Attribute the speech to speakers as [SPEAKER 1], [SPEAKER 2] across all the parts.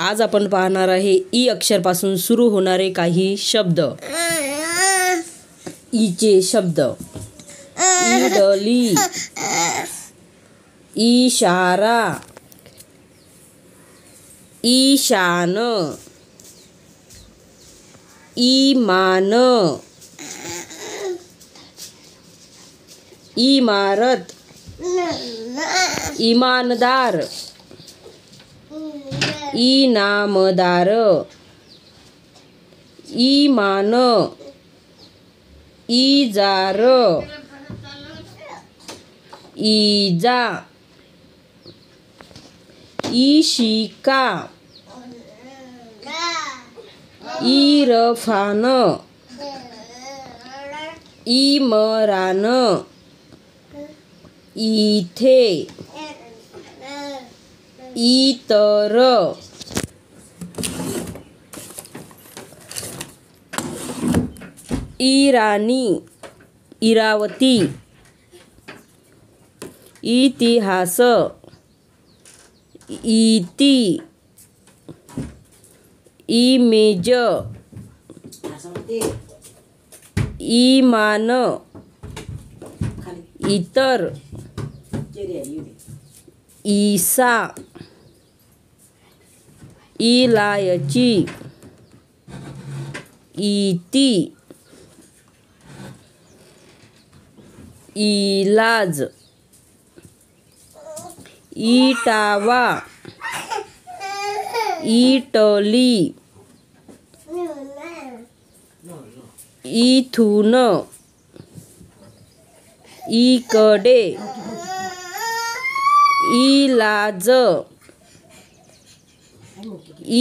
[SPEAKER 1] आज आपण पाहणार आहे ई अक्षरपासून सुरू होणारे काही शब्द. ईचे शब्द: इडली, इशारा, ईशान, इमान, इमारत, इमानदार, इनामदार, इमान, इजार, इजा, इशिका, इरफान, इमरान, इथे, इतर, इराणी, इरावती, इतिहास, इति, इमेज, इमान, इतर, ईसा, इलायची, इति, इलाज, इटावा, इटली, इथून, इकडे, इलाज,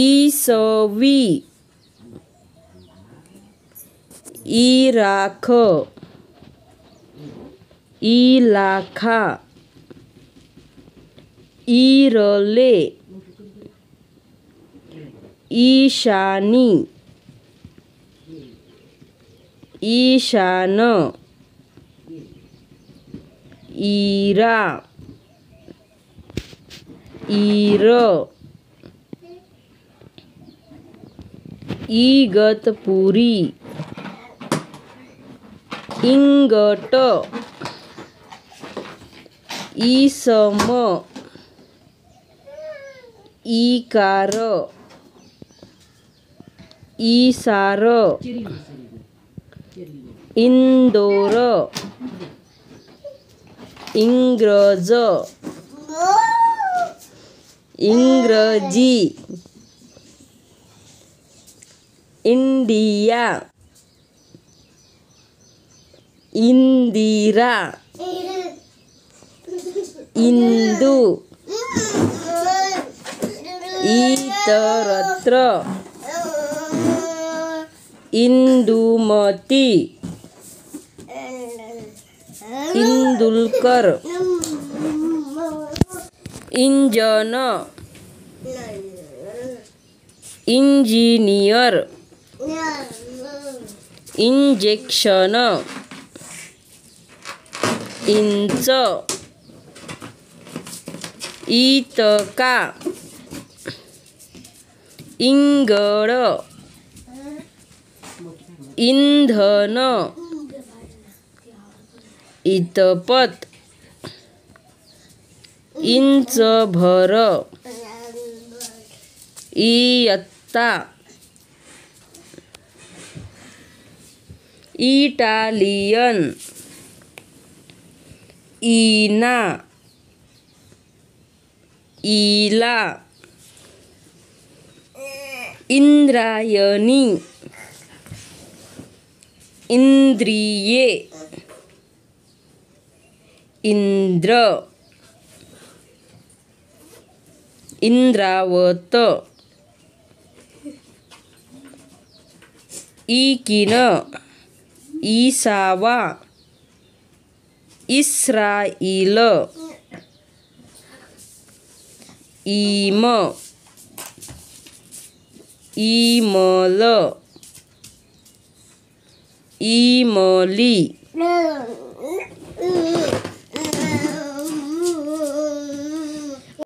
[SPEAKER 1] इसवी, इराख, इलाखा, इरले, ईशानी, ईशान, इरा, इर, इगतपुरी, इंगट, इसम, इकार, इसार, इंदोर, इंग्रज, इंग्रजी, इंडिया, इंदिरा, इंदू, इतरत्र, Indumati, Indulkar, engine, engineer, injection, inch, इतका, इंगळ, इंधन, इतपत, इंचभर, इयत्ता, इटालियन, इना, इला, इंद्रायणी, इंद्रिये, इंद्र, इंद्रावत, इकिन, इसावा, इस्राईल, इम, इमल, इमली,